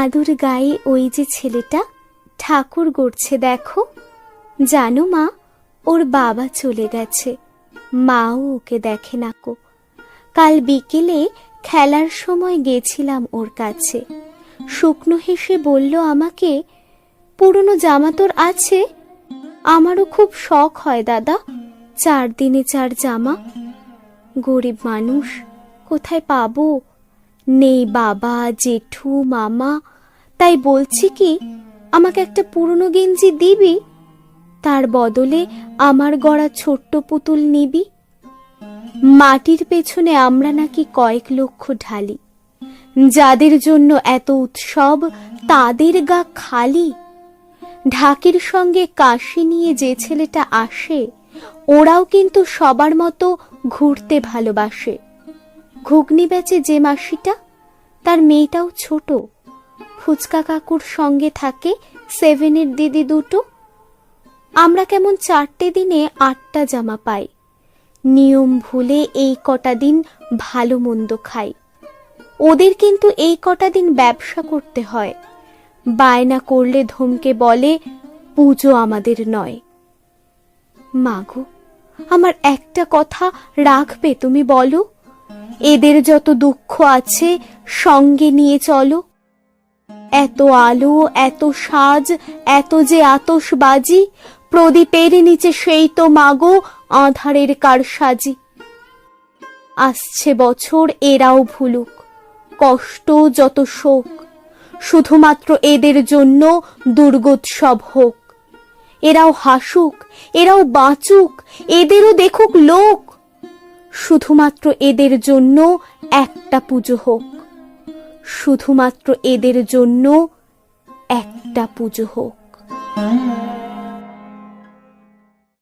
দাদুর গায়ে ওই যে ছেলেটা ঠাকুর গড়ছে দেখো। জানো মা, ওর বাবা চলে গেছে, মাও ওকে দেখে না কো। কাল বিকেলে খেলার সময় গেছিলাম ওর কাছে। শুকনো হেসে বলল আমাকে, পুরনো জামা তোর আছে? আমারও খুব শখ হয় দাদা, 4 দিনে 4 জামা। গরিব মানুষ, কোথায় পাবো? নেই বাবা, জেঠু, মামা। তাই বলছি কি, আমাকে একটা পুরনো গেঞ্জি দিবি? তার বদলে আমার গড়া ছোট্ট পুতুল নিবি। মাটির পেছনে আমরা নাকি কয়েক লক্ষ ঢালি, যাদের জন্য এত উৎসব তাদের গা খালি। ঢাকের সঙ্গে কাশি নিয়ে যে ছেলেটা আসে, ওরাও কিন্তু সবার মতো ঘুরতে ভালোবাসে। ঘুগনি বেচে যে মাসিটা, তার মেয়েটাও ছোট। ফুচকা কাকুর সঙ্গে থাকে 7-এর দিদি দুটো। আমরা কেমন 4টে দিনে 8টা জামা পাই। নিয়ম ভুলে এই কটা দিন ভালো মন্দ খাই। ওদের কিন্তু এই কটা দিন ব্যবসা করতে হয়। বায়না করলে ধমকে বলে, পুজো আমাদের নয়। মাগো, আমার একটা কথা রাখবে তুমি বলো? এদের যত দুঃখ আছে সঙ্গে নিয়ে চলো। এত আলো, এত সাজ, এত যে আতশবাজি, প্রদীপের নিচে সেই তো মাগো আঁধারের কারসাজি। আসছে বছর এরাও ভুলুক, কষ্ট যত শোক, শুধুমাত্র এদের জন্য দুর্গোৎসব হোক। এরাও হাসুক, এরাও বাঁচুক, এদেরও দেখুক লোক। শুধুমাত্র এদের জন্য একটা পুজো হোক, শুধুমাত্র এদের জন্য একটা পুজো হোক।